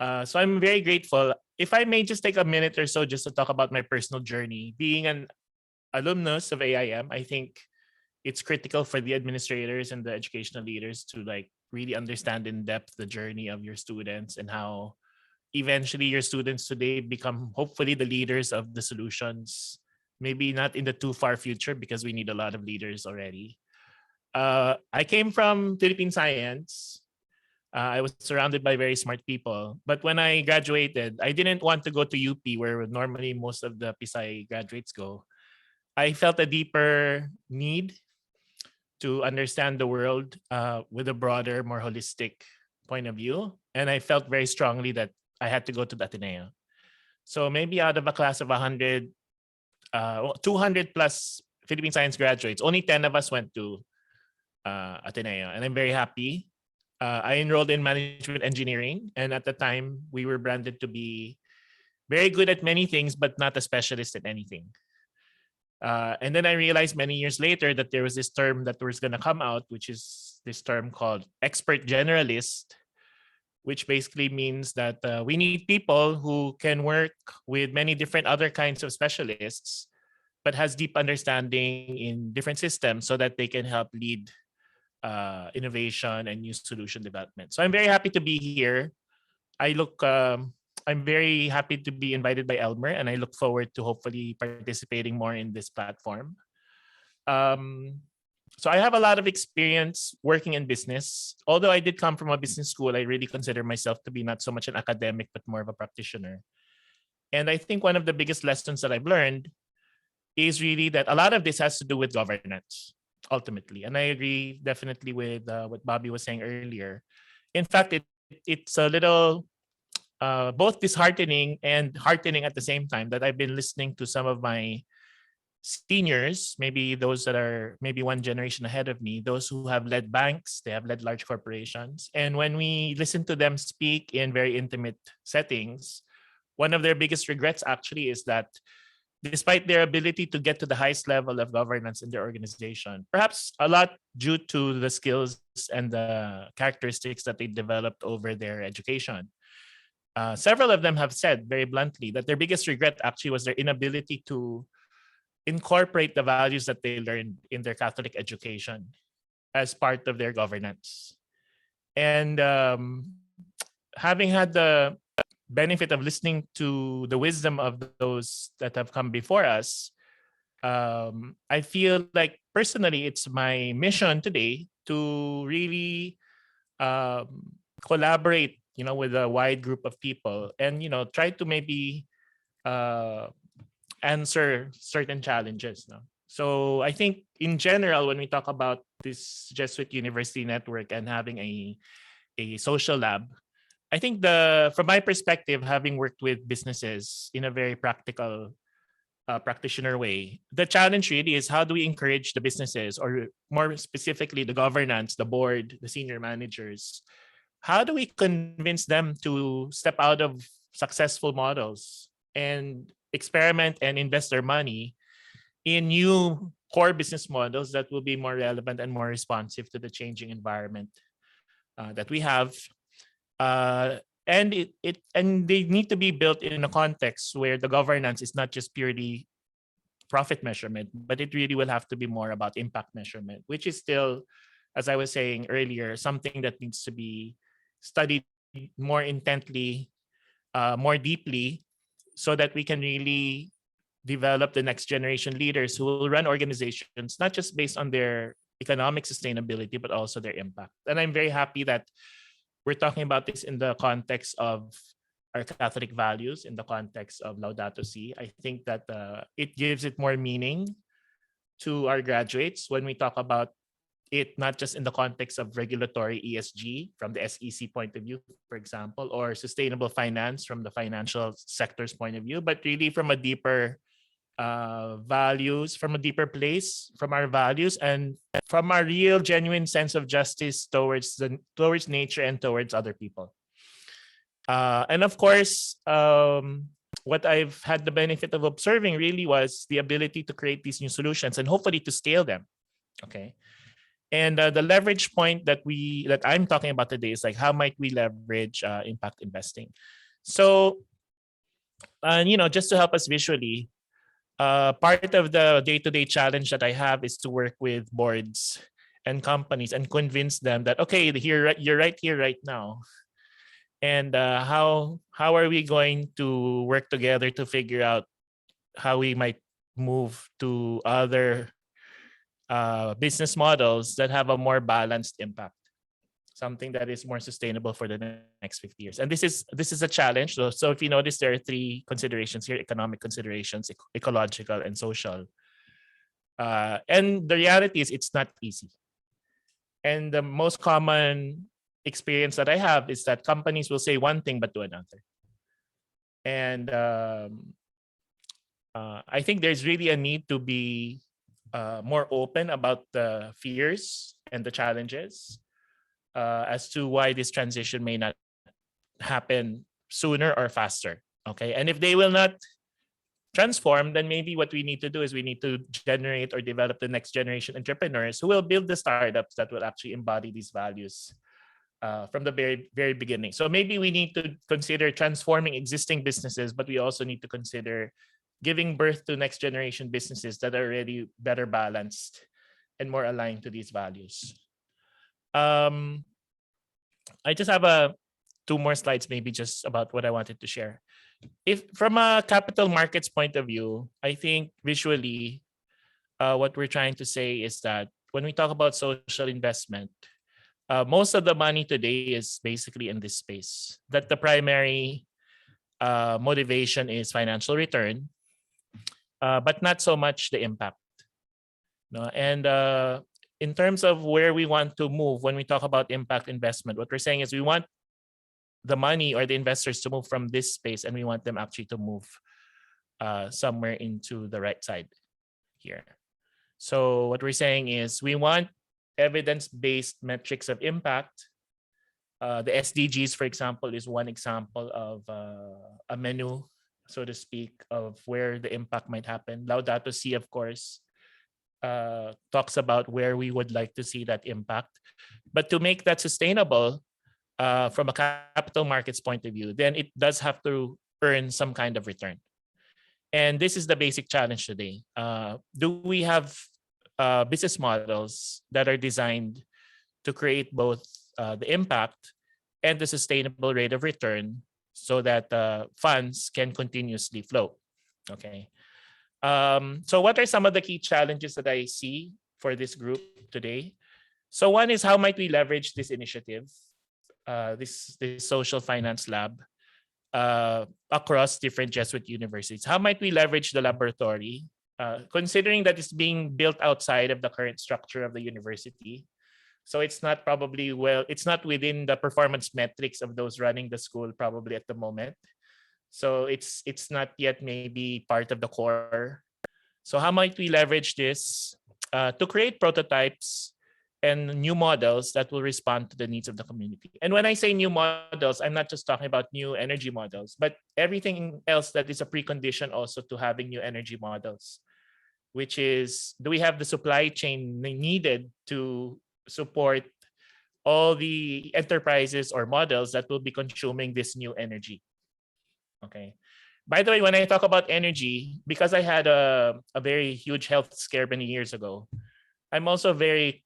So I'm very grateful. If I may just take a minute or so just to talk about my personal journey, being an alumnus of AIM, I think it's critical for the administrators and the educational leaders to like really understand in depth the journey of your students and how eventually your students today become hopefully the leaders of the solutions. Maybe not in the too far future because we need a lot of leaders already. I came from Philippine science. I was surrounded by very smart people. But when I graduated, I didn't want to go to UP where normally most of the PSI graduates go. I felt a deeper need to understand the world with a broader, more holistic point of view. And I felt very strongly that I had to go to the Ateneo. So maybe out of a class of 100, 200 plus Philippine science graduates, only 10 of us went to Ateneo. And I'm very happy. I enrolled in management engineering. And at the time, we were branded to be very good at many things, but not a specialist at anything. And then I realized many years later that there was this term that was going to come out, which is this term called expert generalist, which basically means that we need people who can work with many different other kinds of specialists, but has deep understanding in different systems so that they can help lead innovation and new solution development. So I'm very happy to be here. I'm very happy to be invited by Elmer, and I look forward to hopefully participating more in this platform. Um, so I have a lot of experience working in business. Although I did come from a business school, I really consider myself to be not so much an academic, but more of a practitioner. And I think one of the biggest lessons that I've learned is really that a lot of this has to do with governance, ultimately. And I agree definitely with what Bobby was saying earlier. In fact, it's a little both disheartening and heartening at the same time that I've been listening to some of my seniors, maybe those that are maybe one generation ahead of me, those who have led banks, they have led large corporations. And when we listen to them speak in very intimate settings, one of their biggest regrets actually is that despite their ability to get to the highest level of governance in their organization, perhaps a lot due to the skills and the characteristics that they developed over their education. Several of them have said very bluntly that their biggest regret actually was their inability to incorporate the values that they learned in their Catholic education as part of their governance. And having had the benefit of listening to the wisdom of those that have come before us, I feel like personally it's my mission today to really collaborate, with a wide group of people and, try to maybe answer certain challenges. No? So I think in general, when we talk about this Jesuit University network and having a social lab, I think from my perspective, having worked with businesses in a very practical practitioner way, the challenge really is how do we encourage the businesses, or more specifically the governance, the board, the senior managers, how do we convince them to step out of successful models and experiment and invest their money in new core business models that will be more relevant and more responsive to the changing environment that we have. And they need to be built in a context where the governance is not just purely profit measurement, but it really will have to be more about impact measurement, which is still, as I was saying earlier, something that needs to be studied more intently, more deeply, so that we can really develop the next generation leaders who will run organizations, not just based on their economic sustainability, but also their impact. And I'm very happy that we're talking about this in the context of our Catholic values, in the context of Laudato Si. I think that it gives it more meaning to our graduates when we talk about it, not just in the context of regulatory ESG from the SEC point of view, for example, or sustainable finance from the financial sector's point of view, but really from a deeper values, from a deeper place, from our values, and from our real, genuine sense of justice towards nature and towards other people. And of course, what I've had the benefit of observing really was the ability to create these new solutions and hopefully to scale them. Okay. And the leverage point that I'm talking about today is like how might we leverage impact investing. So, just to help us visually, part of the day-to-day challenge that I have is to work with boards and companies and convince them that okay, here you're right here right now, and how are we going to work together to figure out how we might move to other business models that have a more balanced impact, something that is more sustainable for the next 50 years. And this is a challenge. So if you notice, there are three considerations here: economic considerations, ecological, and social. And the reality is it's not easy. And the most common experience that I have is that companies will say one thing but do another. And I think there's really a need to be more open about the fears and the challenges as to why this transition may not happen sooner or faster. Okay. And if they will not transform, then maybe what we need to do is we need to generate or develop the next generation entrepreneurs who will build the startups that will actually embody these values from the very, very beginning. So maybe we need to consider transforming existing businesses, but we also need to consider giving birth to next generation businesses that are already better balanced and more aligned to these values. I just have two more slides, maybe just about what I wanted to share. If from a capital markets point of view, I think visually, what we're trying to say is that when we talk about social investment, most of the money today is basically in this space. That the primary motivation is financial return, but not so much the impact. No? And in terms of where we want to move when we talk about impact investment, what we're saying is we want the money or the investors to move from this space, and we want them actually to move somewhere into the right side here. So what we're saying is we want evidence-based metrics of impact. The SDGs, for example, is one example of a menu, so to speak, of where the impact might happen. Laudato Si, of course, talks about where we would like to see that impact. But to make that sustainable from a capital markets point of view, then it does have to earn some kind of return. And this is the basic challenge today. Do we have business models that are designed to create both the impact and the sustainable rate of return so that funds can continuously flow? Okay. So what are some of the key challenges that I see for this group today? So one is how might we leverage this initiative, this social finance lab, across different Jesuit universities? How might we leverage the laboratory, considering that it's being built outside of the current structure of the university? So it's not it's not within the performance metrics of those running the school probably at the moment. So it's not yet maybe part of the core. So how might we leverage this to create prototypes and new models that will respond to the needs of the community? And when I say new models, I'm not just talking about new energy models, but everything else that is a precondition also to having new energy models, which is, do we have the supply chain needed to support all the enterprises or models that will be consuming this new energy? Okay. By the way, when I talk about energy, because I had a very huge health scare many years ago, I'm also very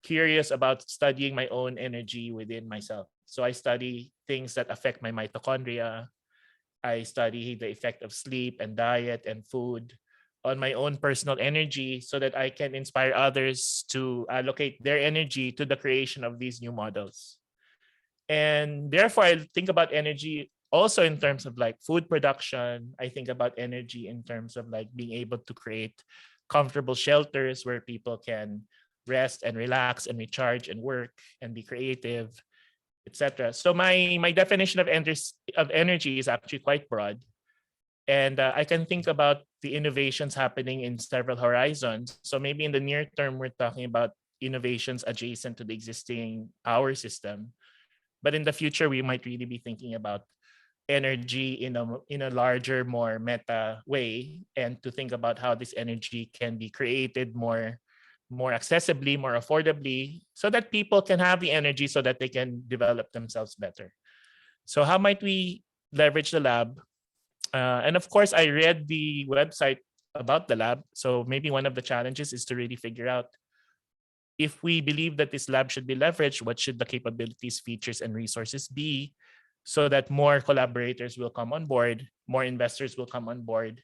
curious about studying my own energy within myself. So I study things that affect my mitochondria. I study the effect of sleep and diet and food on my own personal energy so that I can inspire others to allocate their energy to the creation of these new models. And therefore, I think about energy also in terms of like food production. I think about energy in terms of like being able to create comfortable shelters where people can rest and relax and recharge and work and be creative, etc. So my definition of energy is actually quite broad, and I can think about the innovations happening in several horizons. So maybe in the near term, we're talking about innovations adjacent to the existing power system, but in the future, we might really be thinking about energy in a larger, more meta way, and to think about how this energy can be created more more accessibly, more affordably, so that people can have the energy so that they can develop themselves better. So how might we leverage the lab? And of course, I read the website about the lab. So maybe one of the challenges is to really figure out, if we believe that this lab should be leveraged, what should the capabilities, features, and resources be, so that more collaborators will come on board, more investors will come on board,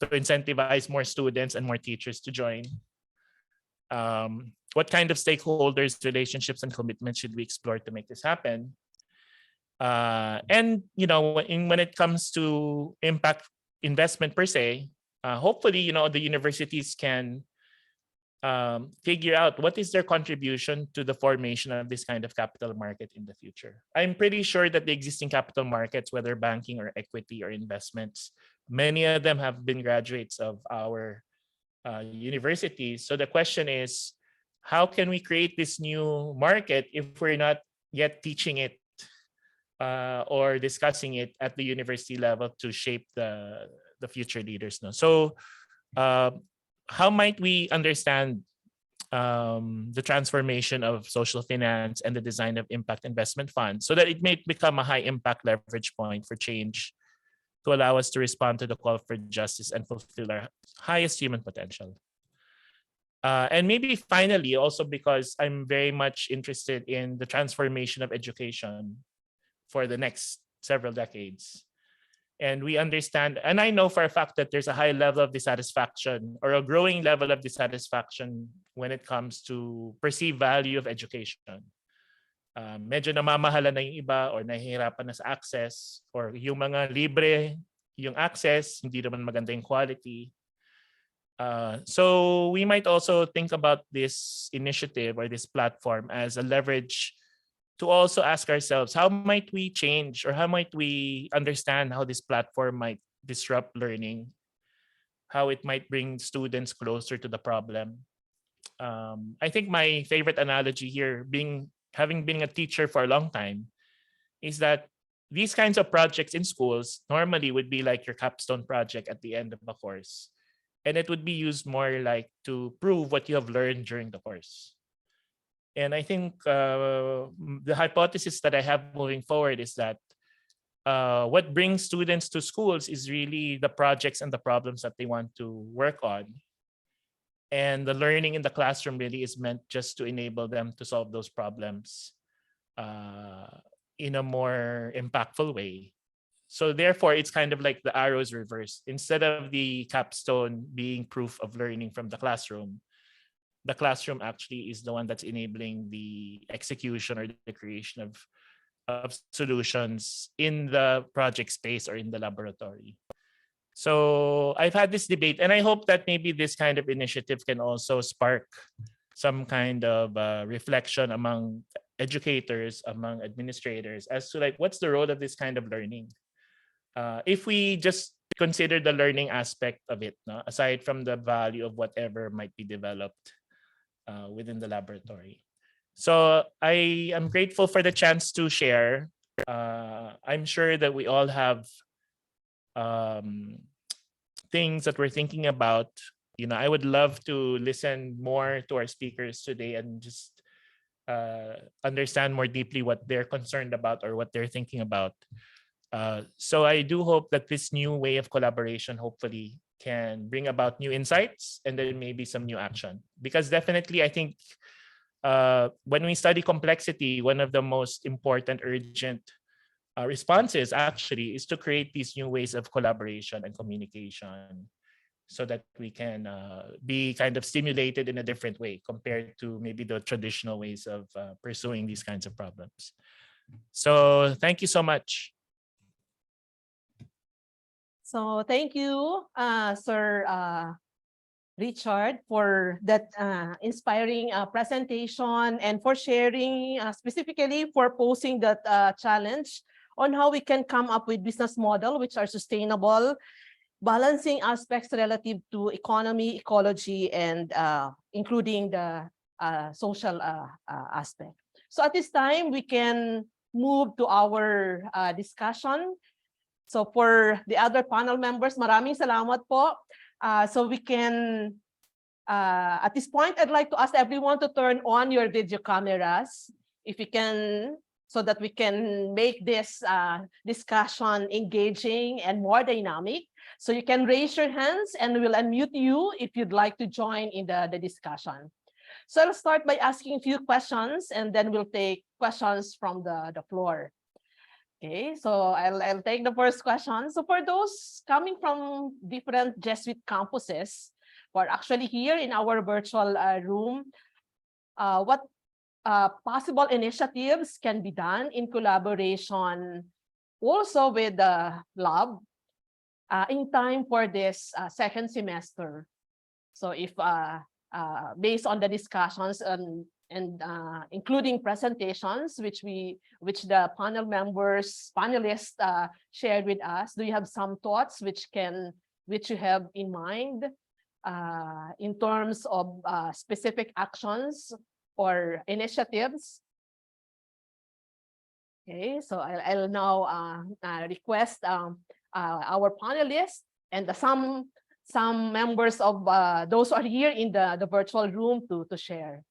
to incentivize more students and more teachers to join. What kind of stakeholders, relationships, and commitments should we explore to make this happen? And when it comes to impact investment per se, hopefully the universities can figure out what is their contribution to the formation of this kind of capital market in the future. I'm pretty sure that the existing capital markets, whether banking or equity or investments, many of them have been graduates of our universities. So the question is, how can we create this new market if we're not yet teaching it or discussing it at the university level to shape the future leaders? No? So how might we understand the transformation of social finance and the design of impact investment funds so that it may become a high impact leverage point for change, to allow us to respond to the call for justice and fulfill our highest human potential? And maybe finally, also because I'm very much interested in the transformation of education for the next several decades. And we understand, and I know for a fact that there's a high level of dissatisfaction, or a growing level of dissatisfaction, when it comes to perceived value of education. Medyo namamahala na yung iba, or nahihirapan na sa access, or yung mga libre yung access, hindi naman maganda yung quality. So we might also think about this initiative or this platform as a leverage to also ask ourselves, how might we change, or how might we understand how this platform might disrupt learning, how it might bring students closer to the problem. I think my favorite analogy here, having been a teacher for a long time, is that these kinds of projects in schools normally would be like your capstone project at the end of a course. And it would be used more like to prove what you have learned during the course. And I think the hypothesis that I have moving forward is that what brings students to schools is really the projects and the problems that they want to work on. And the learning in the classroom really is meant just to enable them to solve those problems in a more impactful way. So therefore, it's kind of like the arrows reversed. Instead of the capstone being proof of learning from the classroom actually is the one that's enabling the execution or the creation of solutions in the project space or in the laboratory. So I've had this debate, and I hope that maybe this kind of initiative can also spark some kind of reflection among educators, among administrators, as to like, what's the role of this kind of learning? If we just consider the learning aspect of it, no? Aside from the value of whatever might be developed within the laboratory. So I am grateful for the chance to share. I'm sure that we all have things that we're thinking about. I would love to listen more to our speakers today and just understand more deeply what they're concerned about or what they're thinking about. So I do hope that this new way of collaboration hopefully can bring about new insights and then maybe some new action. Because definitely, I think when we study complexity, one of the most important, urgent responses actually is to create these new ways of collaboration and communication, so that we can be kind of stimulated in a different way compared to maybe the traditional ways of pursuing these kinds of problems. So thank you so much. So thank you, Sir Richard, for that inspiring presentation, and for sharing, specifically for posing that challenge on how we can come up with business model which are sustainable, balancing aspects relative to economy, ecology, and including the social aspect. So at this time, we can move to our discussion. So for the other panel members, maraming salamat po. So we can At this point, I'd like to ask everyone to turn on your video cameras, if you can, so that we can make this discussion engaging and more dynamic. So you can raise your hands and we'll unmute you if you'd like to join in the discussion. So I'll start by asking a few questions and then we'll take questions from the floor. Okay, so I'll take the first question. So for those coming from different Jesuit campuses who are actually here in our virtual room, what possible initiatives can be done in collaboration also with the lab in time for this second semester? So if based on the discussions and including presentations which the panelists shared with us, do you have some thoughts which you have in mind in terms of specific actions or initiatives? Okay, so I'll now request our panelists and some members of those who are here in the virtual room to share.